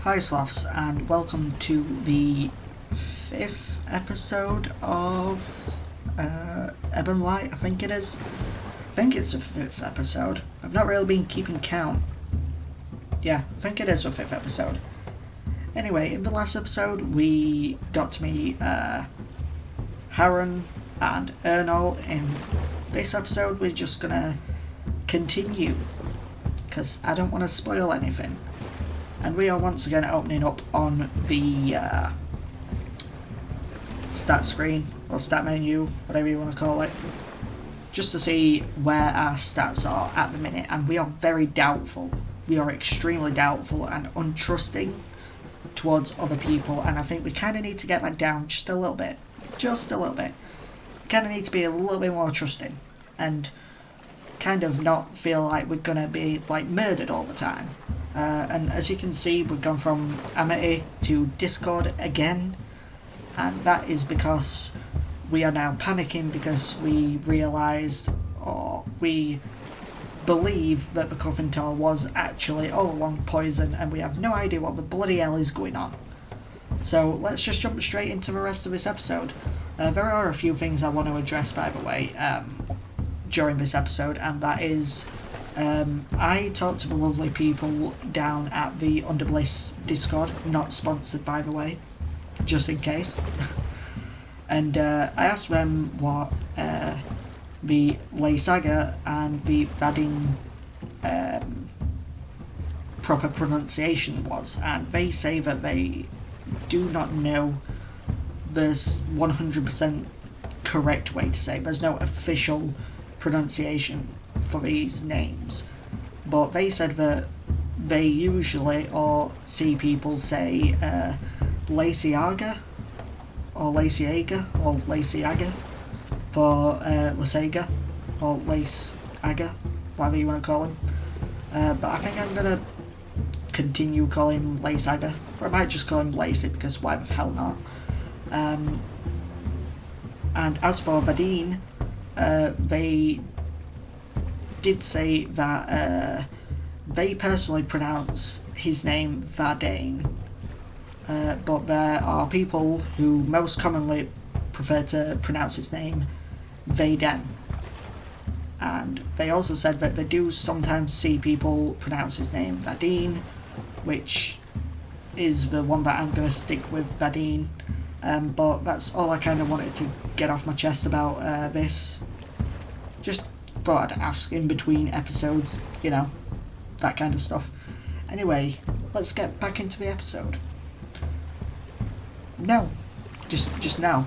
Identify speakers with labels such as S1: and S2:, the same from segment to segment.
S1: Hi Sloths, and welcome to the 5th episode of Ebon Light, I think it is. I think it's the 5th episode. I've not really been keeping count. Yeah, I think it is the 5th episode. Anyway, in the last episode we got to meet Haron and Ernol. In this episode we're just gonna continue, because I don't want to spoil anything. And we are once again opening up on the stat screen, or stat menu, whatever you want to call it, just to see where our stats are at the minute. And we are very doubtful. We are extremely doubtful and untrusting towards other people, and I think we kind of need to get that down just a little bit. Just a little bit. We kind of need to be a little bit more trusting, and kind of not feel like we're going to be like murdered all the time. And as you can see, we've gone from Amity to Discord again, and that is because we are now panicking because we realised, or we believe, that the Cuthintal was actually all along poison, and we have no idea what the bloody hell is going on. So let's just jump straight into the rest of this episode. There are a few things I want to address, by the way, during this episode, and that is, I talked to the lovely people down at the Underbliss Discord, not sponsored by the way, just in case. And I asked them what the Lay Saga and the Vadin proper pronunciation was, and they say that they do not know there's 100% correct way to say it. There's no official pronunciation for these names, but they said that they usually or see people say Laciaga or Laciaga or Laciaga for Lasaga or Laceaga, whatever you want to call him. But I think I'm going to continue calling him Laceaga, or I might just call him Lacey, because why the hell not. And as for Vadin, they did say that they personally pronounce his name Vadane, but there are people who most commonly prefer to pronounce his name Vaden. And they also said that they do sometimes see people pronounce his name Vadine, which is the one that I'm going to stick with, Vadine. But that's all I kind of wanted to get off my chest about this. Just thought I'd ask in between episodes, you know, that kind of stuff. Anyway, let's get back into the episode. No, just now.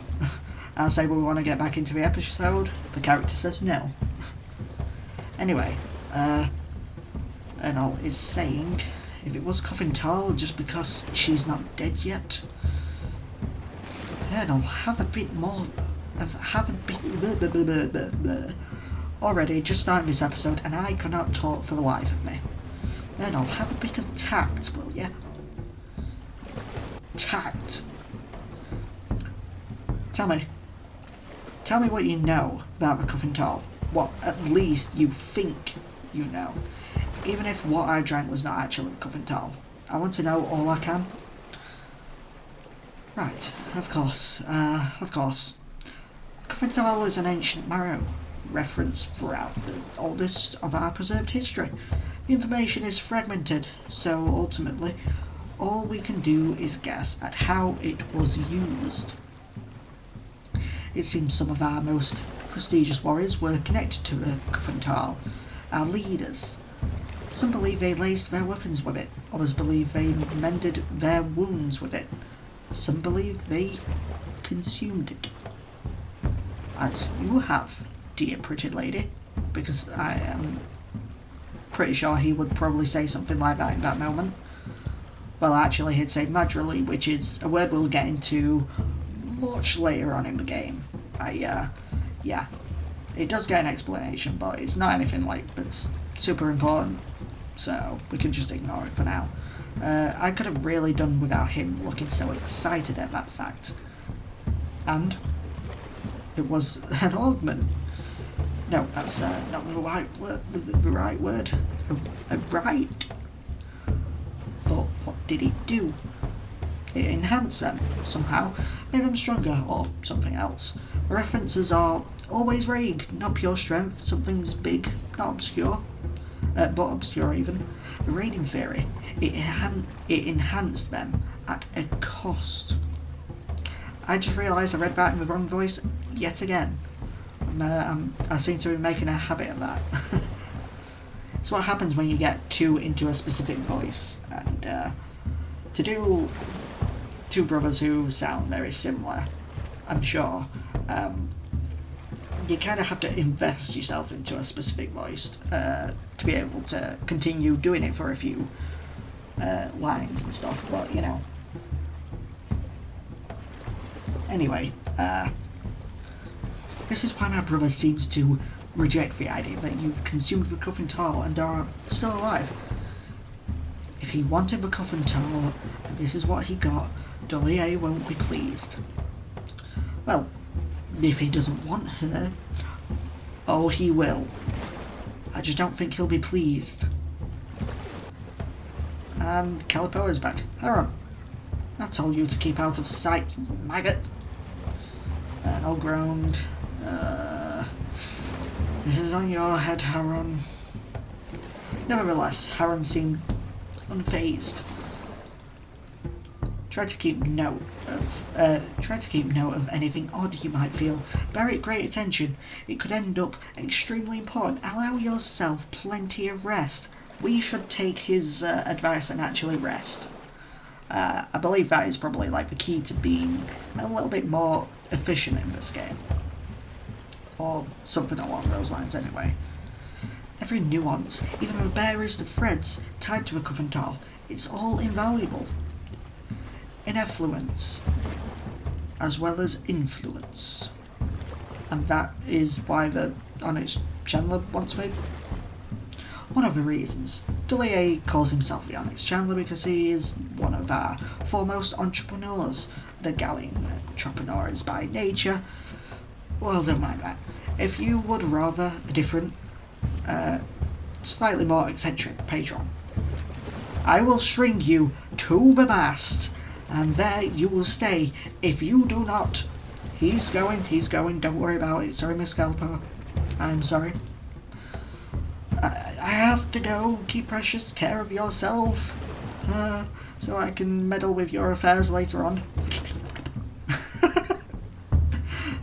S1: I'll say we want to get back into the episode. The character says no. Anyway, Ernol is saying, if it was Cuthintal, just because she's not dead yet. Ernol, have a bit more. Have a bit. Already, just starting this episode, and I cannot talk for the life of me. Ernol, have a bit of tact, will ya? Tact. Tell me what you know about the Cuthintal. What at least you think you know. Even if what I drank was not actually Cuthintal. I want to know all I can. Right, of course. Cuthintal is an ancient marrow, referenced throughout the oldest of our preserved history. The information is fragmented, so ultimately all we can do is guess at how it was used. It seems some of our most prestigious warriors were connected to the Cuthintal, our leaders. Some believe they laced their weapons with it, others believe they mended their wounds with it. Some believe they consumed it. As you have, dear pretty lady, because I am pretty sure he would probably say something like that in that moment. Well, actually he'd say madrily, which is a word we'll get into much later on in the game. Yeah, it does get an explanation, but it's not anything like that's super important, so we can just ignore it for now. I could have really done without him looking so excited at that fact. And it was an augment. No, that's not the right word. The right word. Right. But did it do? It enhanced them somehow, made them stronger, or something else. References are always vague, not pure strength. Something's big, not obscure, but obscure even. The raiding theory, it enhanced them at a cost. I just realised I read that in the wrong voice yet again. I seem to be making a habit of that. It's what happens when you get too into a specific voice, and to do two brothers who sound very similar, I'm sure, you kind of have to invest yourself into a specific voice to be able to continue doing it for a few lines and stuff, but you know. Anyway, this is why my brother seems to reject the idea that you've consumed the Cuthintal and are still alive. If he wanted the Cuthintal and this is what he got, Gh'alia won't be pleased. Well, if he doesn't want her, oh, he will. I just don't think he'll be pleased. And Calipo is back. Haron, I told you to keep out of sight, you maggot. Ernol groaned. This is on your head, Haron. Nevertheless, Haron seemed unfazed. Try to keep note of anything odd you might feel. Bear it great attention. It could end up extremely important. Allow yourself plenty of rest. We should take his advice and actually rest. I believe that is probably like the key to being a little bit more efficient in this game. Or something along those lines anyway. Every nuance, even the barest of threads tied to a Cuthintal, it's all invaluable. Influence, as well as influence. And that is why the Onyx Chandler wants me. One of the reasons. Gh'alia calls himself the Onyx Chandler because he is one of our foremost entrepreneurs. The Gh'alian entrepreneur is by nature. Well, don't mind that. If you would rather a different, slightly more eccentric patron, I will string you to the mast, and there you will stay if you do not. He's going, don't worry about it. Sorry, Miss Calipo. I'm sorry. I have to go. Keep precious care of yourself, so I can meddle with your affairs later on.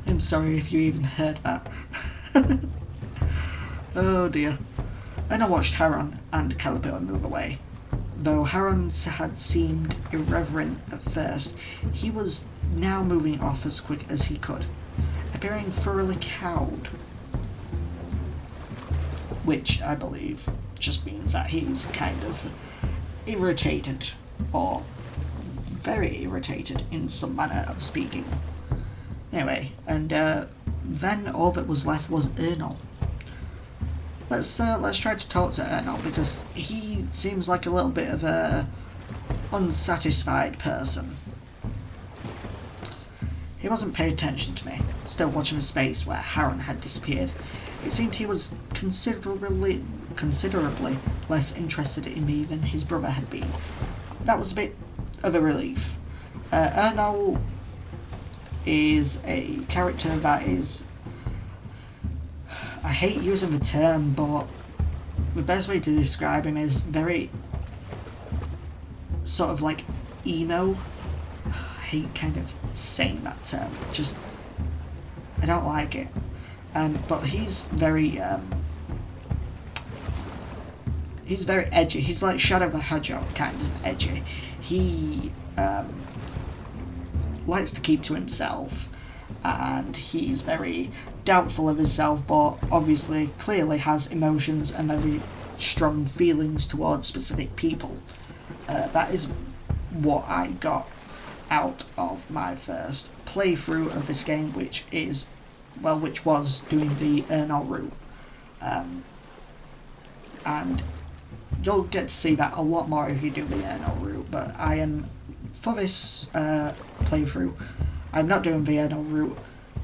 S1: I'm sorry if you even heard that. Oh dear. Then I watched Haron and Calipo move away. Though Haron had seemed irreverent at first, he was now moving off as quick as he could, appearing thoroughly cowed. Which, I believe, just means that he's kind of irritated, or very irritated in some manner of speaking. Anyway, and then all that was left was Ernol. Let's try to talk to Ernol, because he seems like a little bit of a unsatisfied person. He wasn't paying attention to me, still watching the space where Haron had disappeared. It seemed he was considerably less interested in me than his brother had been. That was a bit of a relief. Ernol is a character that is... I hate using the term, but the best way to describe him is very sort of like emo. I hate kind of saying that term. Just, I don't like it. But he's very edgy. He's like Shadow the Hedgehog kind of edgy. He likes to keep to himself, and he's very doubtful of himself, but obviously clearly has emotions and very strong feelings towards specific people. That is what I got out of my first playthrough of this game, which was doing the Ernol route. And you'll get to see that a lot more if you do the Ernol route, but I am, for this playthrough, I'm not doing the Ernol route,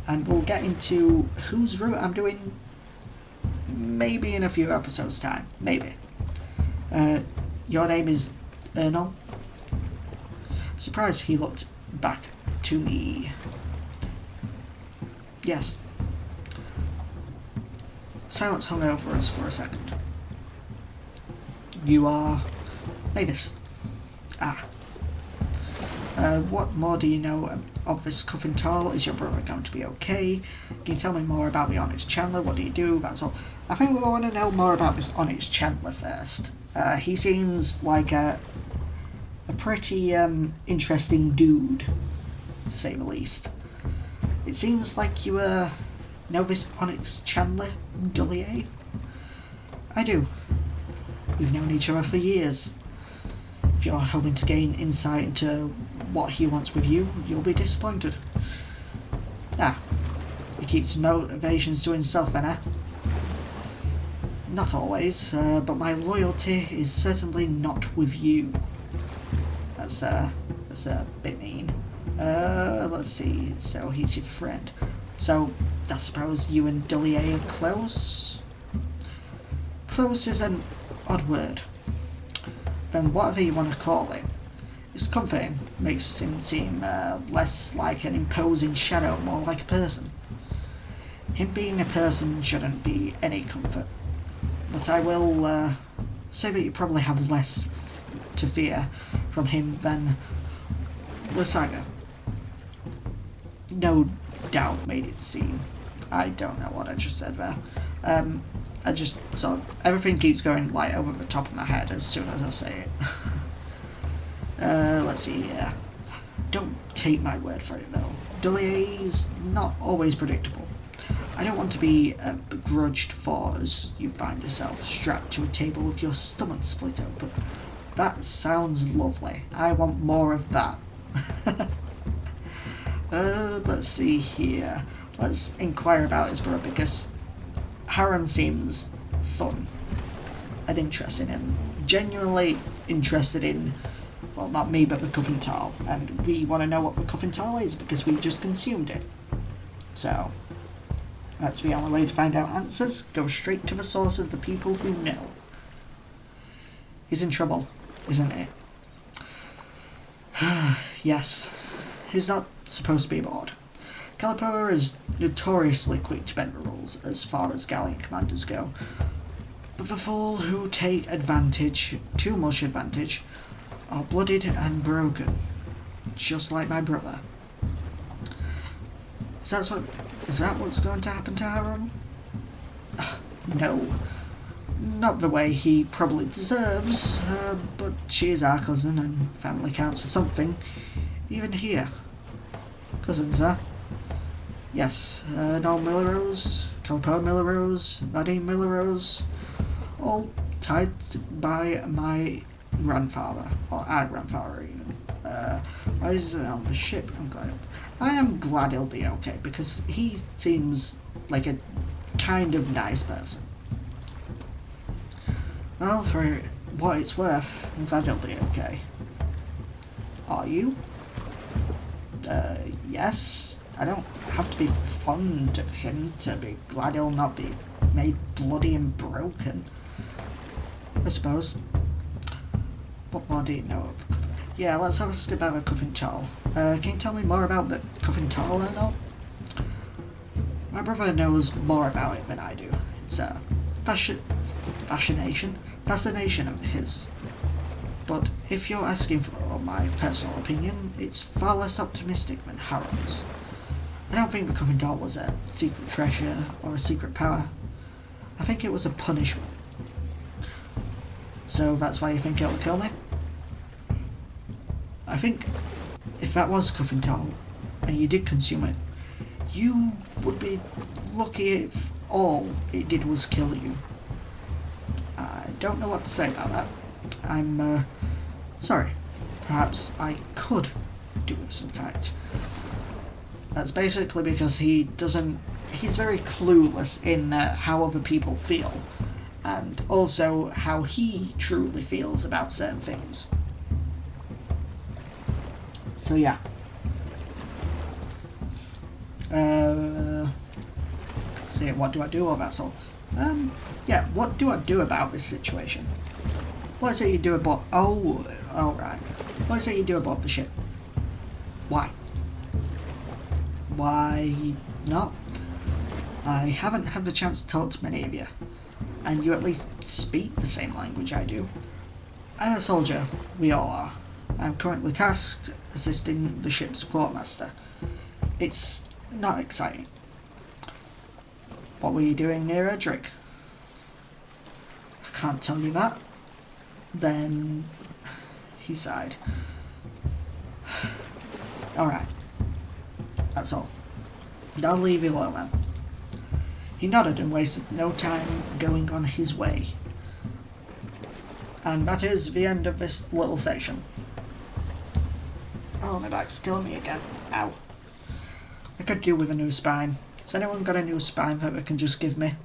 S1: and we'll get into whose route I'm doing maybe in a few episodes time, maybe. Your name is Ernol? Surprised he looked back to me. Yes. Silence hung over us for a second. You are Mavis. Ah. What more do you know of this Cuthintal? Is your brother going to be okay? Can you tell me more about the Onyx Chandler? What do you do? That's all. I think we want to know more about this Onyx Chandler first. He seems like a pretty interesting dude, to say the least. It seems like you know this Onyx Chandler, Gh'alia? I do. We've known each other for years. If you're hoping to gain insight into what he wants with you, you'll be disappointed. Ah, he keeps motivations to himself then, eh? Not always, but my loyalty is certainly not with you. That's a bit mean. Let's see, so he's your friend. So, I suppose you and Gh'alia are close? Close is an odd word. Then whatever you want to call it. It's comforting, makes him seem less like an imposing shadow, more like a person. Him being a person shouldn't be any comfort. But I will say that you probably have less to fear from him than Lysaga. No doubt made it seem. I don't know what I just said there. I just so everything keeps going like over the top of my head as soon as I say it. Let's see here. Don't take my word for it though. Gh'alia's not always predictable. I don't want to be begrudged for as you find yourself strapped to a table with your stomach split open. That sounds lovely. I want more of that. Let's see here. Let's inquire about his brother because Haron seems fun and interesting and genuinely interested in, well, not me, but the Cuthintal. And we want to know what the Cuthintal is because we just consumed it. So, that's the only way to find out answers. Go straight to the source of the people who know. He's in trouble, isn't he? Yes. He's not supposed to be aboard. Caliper is notoriously quick to bend the rules as far as galleon commanders go. But the fool who take advantage, too much advantage, are bloodied and broken. Just like my brother. Is that what's going to happen to Haron? No. Not the way he probably deserves, but she is our cousin and family counts for something, even here. Cousins, huh? Yes, Ernol Millerose, Caliper Millerose, Vadim Millerose, all tied by my grandfather, or our grandfather even. Why is it on the ship? I am glad he'll be okay, because he seems like a kind of nice person. Well, for what it's worth, I'm glad he'll be okay. Are you? Yes. I don't have to be fond of him to be glad he'll not be made bloody and broken. I suppose. What more do you know of? Yeah, let's ask about the Cuthintal. Can you tell me more about the Cuthintal, Ernol? My brother knows more about it than I do. It's a fascination of his. But if you're asking for my personal opinion, it's far less optimistic than Haron's. I don't think the Cuthintal was a secret treasure or a secret power. I think it was a punishment. So that's why you think it'll kill me? I think if that was Cuthintal and you did consume it, you would be lucky if all it did was kill you. I don't know what to say about that. I'm sorry. Perhaps I could do with some tact. That's basically because he's very clueless in how other people feel, and also how he truly feels about certain things. So yeah. See, what do I do about that? Yeah, what do I do about this situation? What is it you do aboard? Oh, right. What is it you do aboard the ship? Why? Why not? I haven't had the chance to talk to many of you, and you at least speak the same language I do. I'm a soldier, we all are. I'm currently tasked assisting the ship's quartermaster. It's not exciting. What were you doing near Edric? I can't tell you that. Then he sighed. Alright. That's all. I'll leave you alone, man. He nodded and wasted no time going on his way. And that is the end of this little section. Oh, my back's killing me again. Ow. I could do with a new spine. Has anyone got a new spine that they can just give me?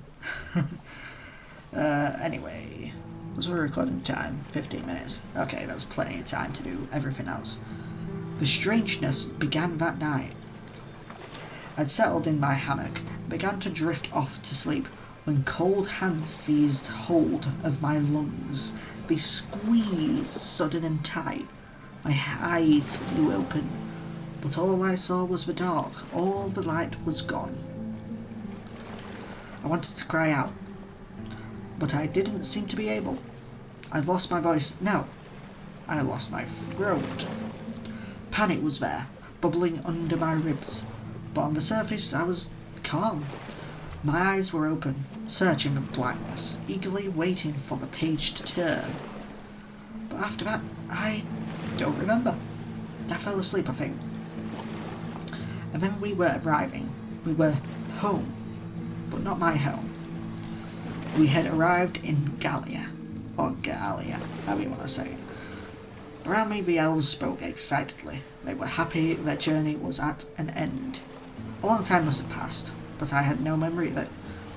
S1: Anyway, what's our recording time? 15 minutes. Okay, that's plenty of time to do everything else. The strangeness began that night. I'd settled in my hammock and began to drift off to sleep when cold hands seized hold of my lungs. They squeezed sudden and tight. My eyes flew open, but all I saw was the dark. All the light was gone. I wanted to cry out, but I didn't seem to be able. I lost my voice. No, I lost my throat. Panic was there, bubbling under my ribs, but on the surface I was calm. My eyes were open, searching the blackness, eagerly waiting for the page to turn. But after that, I don't remember. I fell asleep, I think. And then we were arriving. We were home, but not my home. We had arrived in Gh'alia, or Gh'alia, however you want to say it. Around me the elves spoke excitedly. They were happy their journey was at an end. A long time must have passed, but I had no memory of it.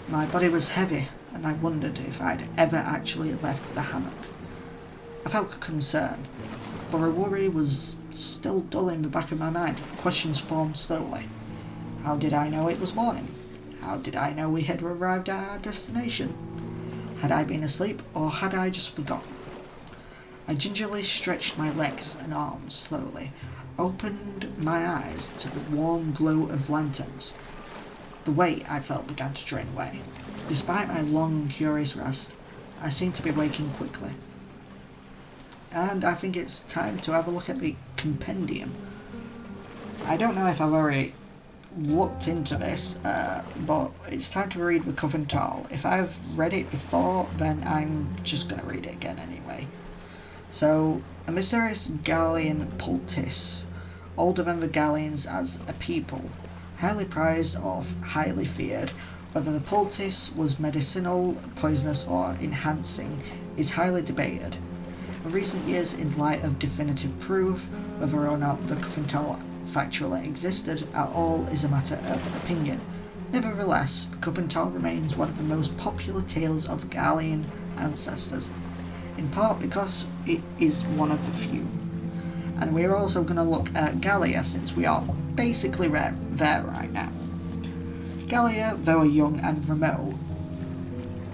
S1: My body was heavy, and I wondered if I'd ever actually left the hammock. I felt concerned, but a worry was still dull in the back of my mind. Questions formed slowly. How did I know it was morning? How did I know we had arrived at our destination? Had I been asleep, or had I just forgotten? I gingerly stretched my legs and arms slowly, opened my eyes to the warm glow of lanterns. The weight I felt began to drain away. Despite my long, curious rest, I seemed to be waking quickly. And I think it's time to have a look at the compendium. I don't know if I've already looked into this, but it's time to read the Cuthintal. If I've read it before, then I'm just going to read it again anyway. So, a mysterious Gh'alian poultice, older than the Gh'alians as a people, highly prized or highly feared. Whether the poultice was medicinal, poisonous, or enhancing is highly debated. In recent years, in light of definitive proof, whether or not the Cuthintal factually existed at all is a matter of opinion. Nevertheless, the Cuthintal remains one of the most popular tales of Gh'alian ancestors, in part because it is one of the few. And we're also going to look at Gh'alia, since we are basically there right now. Gh'alia, though young and remote,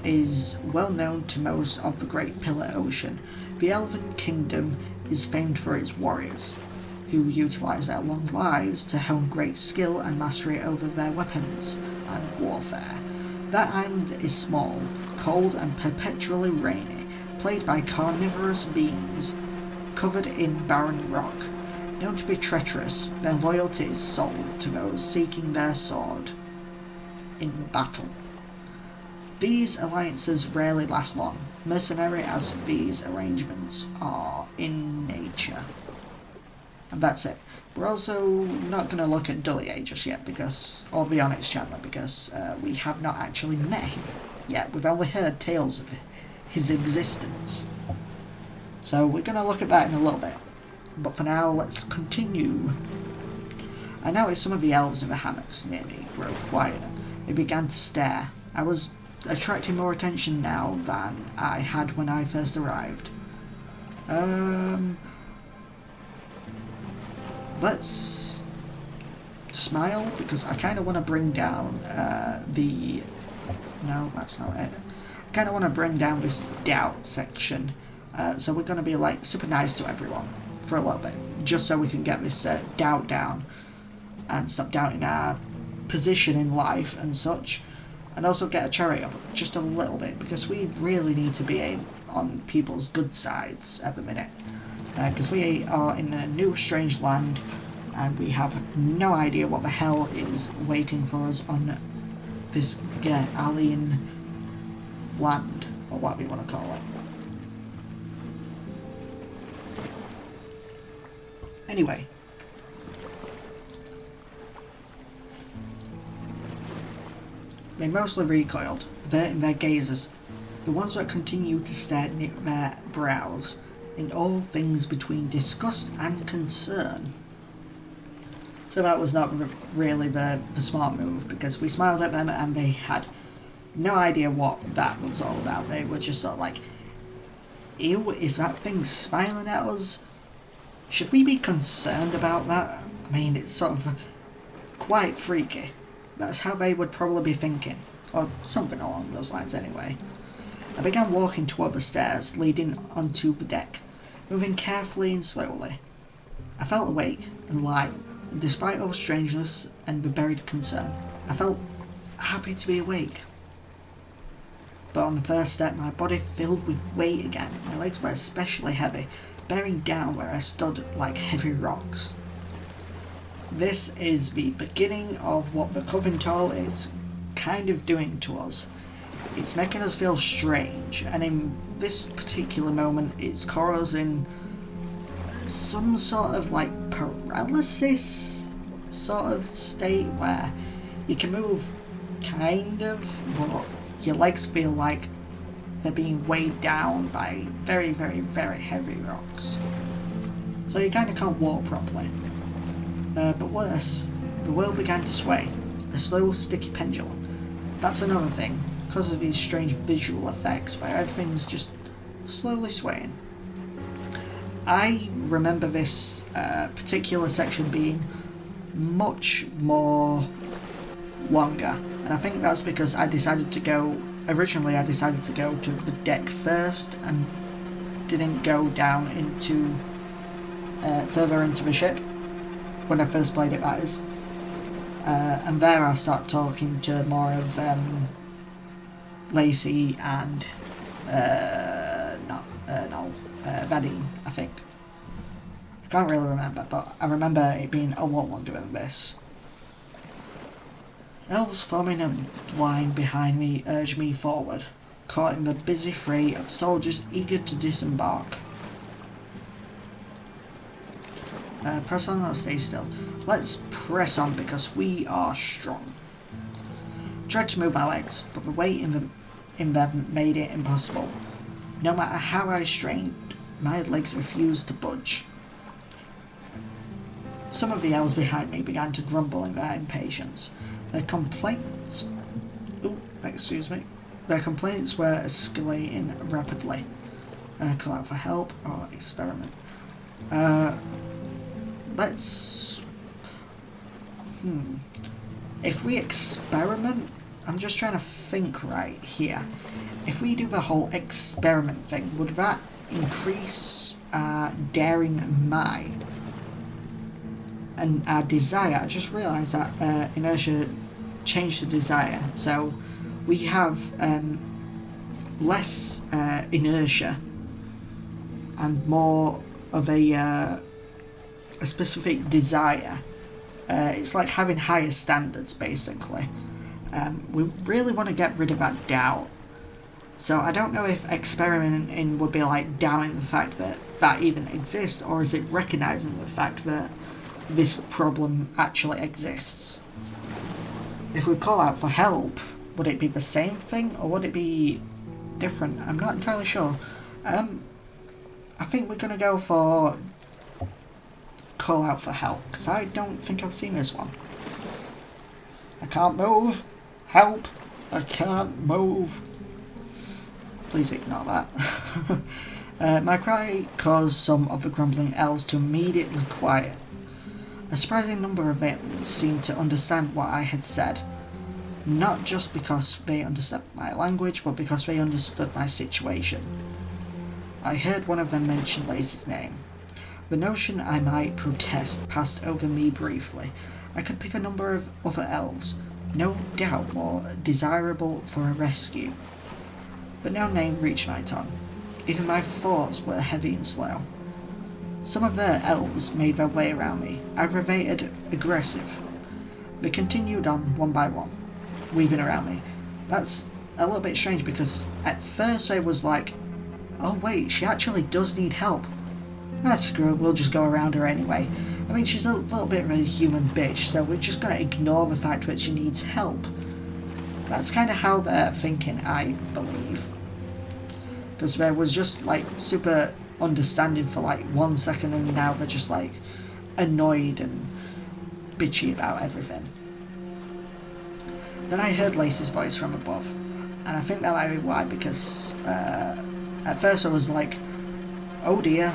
S1: is well known to most of the Great Pillar Ocean. The Elven Kingdom is famed for its warriors, who utilise their long lives to hone great skill and mastery over their weapons and warfare. That island is small, cold and perpetually rainy, plagued by carnivorous beings covered in barren rock. Known to be treacherous, their loyalty is sold to those seeking their sword in battle. These alliances rarely last long, mercenary as these arrangements are in nature. And that's it. We're also not going to look at Gh'alia just yet, because, or the Onyx Chandler, because we have not actually met him yet. We've only heard tales of his existence. So we're going to look at that in a little bit. But for now, let's continue. I noticed some of the elves in the hammocks near me grew quieter. They began to stare. I was attracting more attention now than I had when I first arrived. Let's smile, because I kind of want to bring down no, that's not it. I kind of want to bring down this doubt section. So we're going to be like super nice to everyone. for a little bit, just so we can get this doubt down and stop doubting our position in life and such, and also get a charity up just a little bit, because we really need to be on people's good sides at the minute, because we are in a new strange land and we have no idea what the hell is waiting for us on this Gh'alian land, or what we want to call it. Anyway, they mostly recoiled, averting their gazes, the ones that continued to stare knit their brows, in all things between disgust and concern. So that was not really the smart move, because we smiled at them and they had no idea what that was all about. They were just sort of like, ew, is that thing smiling at us? Should we be concerned about that? I mean, it's sort of quite freaky. That's how they would probably be thinking, or something along those lines anyway. I began walking toward the stairs leading onto the deck, moving carefully and slowly. I felt awake and light, and despite all the strangeness and the buried concern, I felt happy to be awake. But on the first step, my body filled with weight again. My legs were especially heavy, bearing down where I stood like heavy rocks. This is the beginning of what the Cuthintal is kind of doing to us. It's making us feel strange, and in this particular moment it's causing some sort of like paralysis sort of state where you can move kind of, but your legs feel like they're being weighed down by very, very, very heavy rocks. So you kind of can't walk properly. But worse, the world began to sway, a slow, sticky pendulum. That's another thing, because of these strange visual effects where everything's just slowly swaying. I remember this particular section being much more longer, and I think that's because originally I decided to go to the deck first and didn't go down into further into the ship when I first played it, that is. And there I start talking to more of Lacey and not Ernol, Vadim, I think. I can't really remember, but I remember it being a lot longer than this. Elves forming a line behind me urged me forward, caught in the busy fray of soldiers eager to disembark. Press on or stay still. Let's press on because we are strong. I tried to move my legs, but the weight in them made it impossible. No matter how I strained, my legs refused to budge. Some of the elves behind me began to grumble in their impatience. Their complaints were escalating rapidly. Call out for help or experiment. If we experiment, I'm just trying to think right here. If we do the whole experiment thing, would that increase our daring mind and our desire? I just realised that inertia changed the desire, so we have less inertia and more of a specific desire. It's like having higher standards, basically. We really want to get rid of that doubt. So I don't know if experimenting would be like doubting the fact that that even exists, or is it recognising the fact that this problem actually exists? If we call out for help, would it be the same thing, or would it be different? I'm not entirely sure. I think we're going to go for call out for help, because I don't think I've seen this one. I can't move. Help! I can't move. Please ignore that. My cry caused some of the grumbling elves to immediately quiet. A surprising number of them seemed to understand what I had said, not just because they understood my language, but because they understood my situation. I heard one of them mention Lacey's name. The notion I might protest passed over me briefly. I could pick a number of other elves, no doubt more desirable for a rescue. But no name reached my tongue. Even my thoughts were heavy and slow. Some of the elves made their way around me, aggravated, aggressive. They continued on one by one, weaving around me. That's a little bit strange because at first I was like, oh wait, she actually does need help. Screw it, we'll just go around her anyway. I mean, she's a little bit of a human bitch, so we're just going to ignore the fact that she needs help. That's kind of how they're thinking, I believe. Because there was just like super understanding for like 1 second, and now they're just like annoyed and bitchy about everything. Then I heard Lacey's voice from above, and I think that might be why, because at first I was like, oh dear,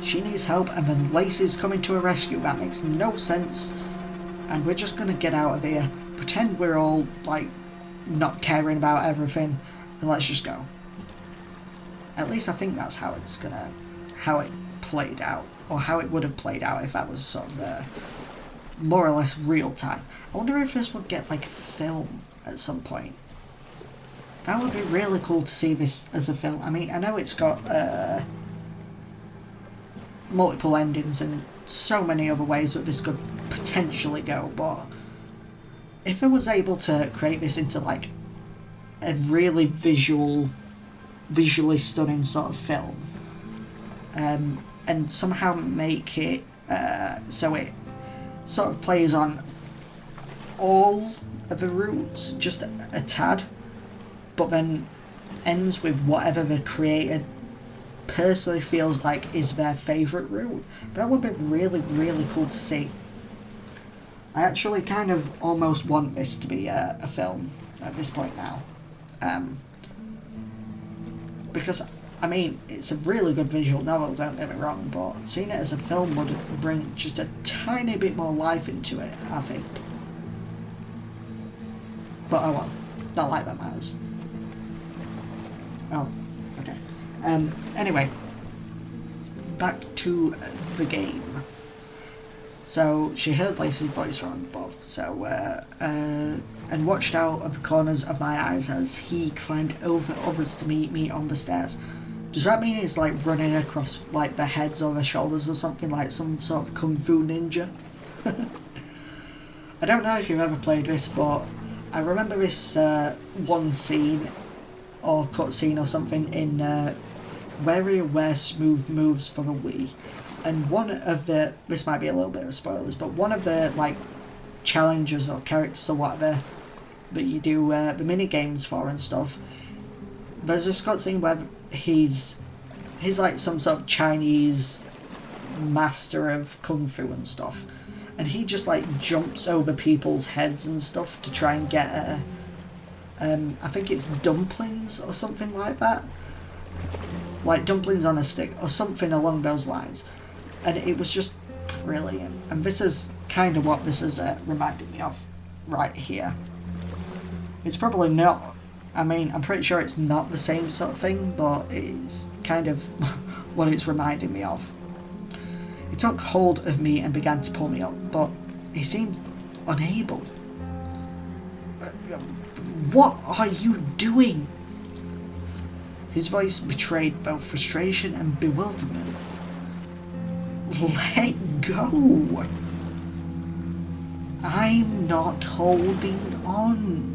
S1: she needs help, and then Lacey's coming to her rescue. That makes no sense, and we're just gonna get out of here, pretend we're all like not caring about everything, and let's just go. At least I think that's how it played out, or how it would have played out if that was sort of more or less real time. I wonder if this would get like a film at some point. That would be really cool to see this as a film. I mean, I know it's got multiple endings and so many other ways that this could potentially go, but if I was able to create this into like a really visually stunning sort of film, and somehow make it so it sort of plays on all of the routes just a tad, but then ends with whatever the creator personally feels like is their favourite route. That would be really, really cool to see. I actually kind of almost want this to be a film at this point now. Because, I mean, it's a really good visual novel, don't get me wrong, but seeing it as a film would bring just a tiny bit more life into it, I think. But oh well, not like that matters. Oh, okay. Anyway, back to the game. So she heard Lacey's voice from above, and watched out of the corners of my eyes as he climbed over others to meet me on the stairs. Does that mean he's like running across like the heads or the shoulders or something, like some sort of kung fu ninja? I don't know if you've ever played this, but I remember this one scene or cutscene or something in WarioWare Smooth Moves for the Wii, and one of the, this might be a little bit of spoilers, but one of the like challenges or characters or whatever that you do the mini games for and stuff, there's this cutscene where he's like some sort of Chinese master of kung fu and stuff, and he just like jumps over people's heads and stuff to try and get I think it's dumplings or something like that, like dumplings on a stick or something along those lines, and it was just brilliant. And this is kind of what this is reminding me of right here. It's probably not, I mean, I'm pretty sure it's not the same sort of thing, but it's kind of what it's reminding me of. He took hold of me and began to pull me up, but he seemed unable. What are you doing? His voice betrayed both frustration and bewilderment. Let go! I'm not holding on.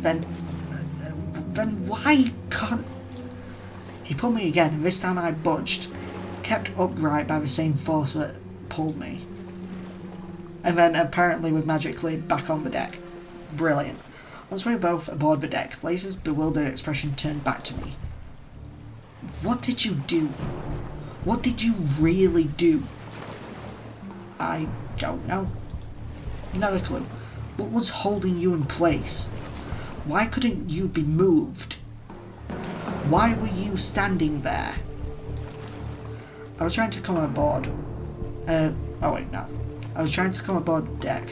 S1: Then why can't... He pulled me again, and this time I budged, kept upright by the same force that pulled me. And then apparently with magically back on the deck. Brilliant. Once we were both aboard the deck, Lacey's bewildered expression turned back to me. What did you do? What did you really do? I don't know. Not a clue. What was holding you in place? Why couldn't you be moved? Why were you standing there? I was trying to come aboard. Oh wait, no. I was trying to come aboard the deck.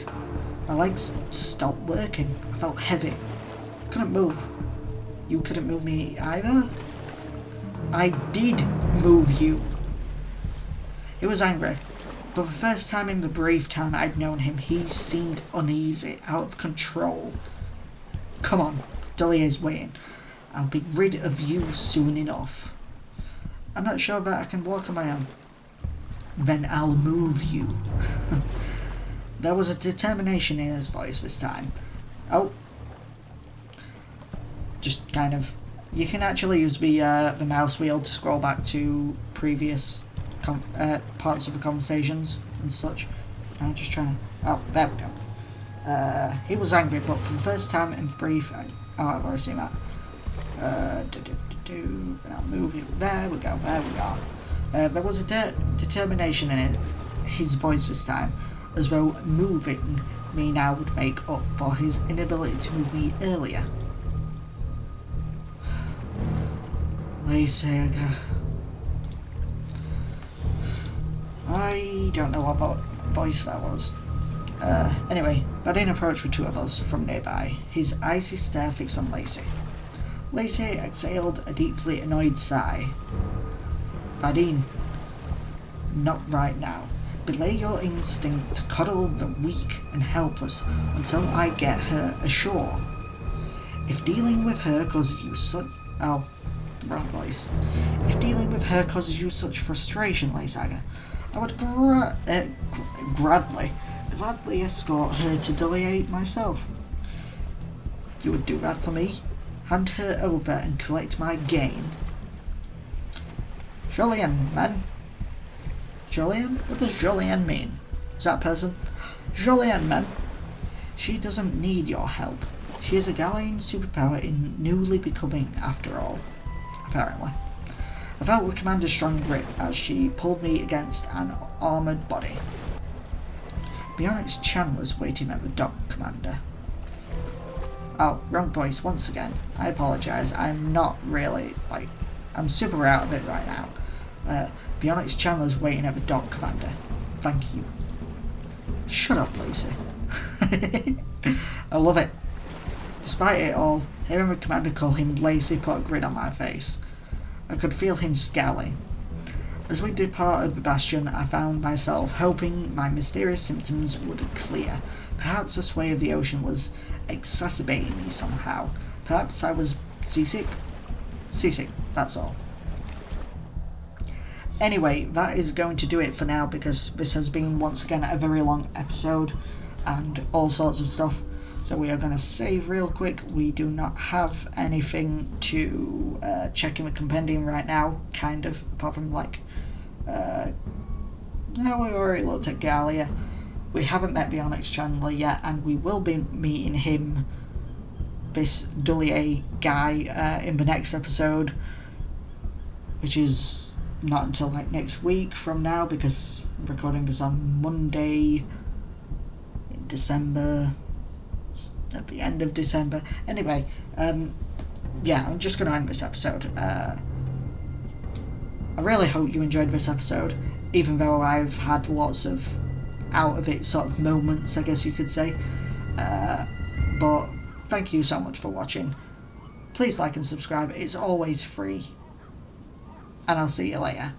S1: My legs stopped working. I felt heavy. Couldn't move. You couldn't move me either? I did move you. He was angry, but the first time in the brief time I'd known him, he seemed uneasy, out of control. Come on, Gh'alia's waiting. I'll be rid of you soon enough. I'm not sure that I can walk on my own. Then I'll move you. There was a determination in his voice this time. Oh. Just kind of... You can actually use the mouse wheel to scroll back to previous parts of the conversations and such. I'm just trying to... Oh, there we go. He was angry, but for the first time in brief... I've already seen that. And I'll move it. There we go, there we are. There was a determination in his voice this time, as though moving me now would make up for his inability to move me earlier. Lacey, I don't know what voice that was. Anyway, Badin approached with two of us from nearby, his icy stare fixed on Lacey. Lacey exhaled a deeply annoyed sigh. Badin, not right now. Belay your instinct to cuddle the weak and helpless until I get her ashore. If dealing with her causes you such... Oh, wrong voice. If dealing with her causes you such frustration, Lacey, I would gladly escort her to Gh'alia myself. You would do that for me? Hand her over and collect my gain? Julian, man. Julian? What does Julian mean? Is that a person? Julian, man. She doesn't need your help. She is a Gh'alian superpower in newly becoming, after all. Apparently. I felt with Commander's strong grip as she pulled me against an armoured body. Bionix Chandler's waiting at the dock, Commander. Oh, wrong voice once again. I apologise. I'm not really, I'm super out of it right now. Bionix Chandler's waiting at the dock, Commander. Thank you. Shut up, Lacey. I love it. Despite it all, hearing the Commander call him Lacey put a grin on my face. I could feel him scowling. As we departed the bastion, I found myself hoping my mysterious symptoms would clear. Perhaps the sway of the ocean was exacerbating me somehow. Perhaps I was seasick. Seasick, that's all. Anyway, that is going to do it for now, because this has been once again a very long episode and all sorts of stuff. So we are going to save real quick. We do not have anything to check in the compendium right now, kind of, apart from no, we already looked at Gh'alia. We haven't met Bionix Chandler yet, and we will be meeting him, this Gh'alia guy, in the next episode, which is not until next week from now, because I'm recording this on Monday in December, at the end of December. Anyway, yeah, I'm just going to end this episode. I really hope you enjoyed this episode, even though I've had lots of out of it sort of moments, I guess you could say. But thank you so much for watching. Please like and subscribe, it's always free. And I'll see you later.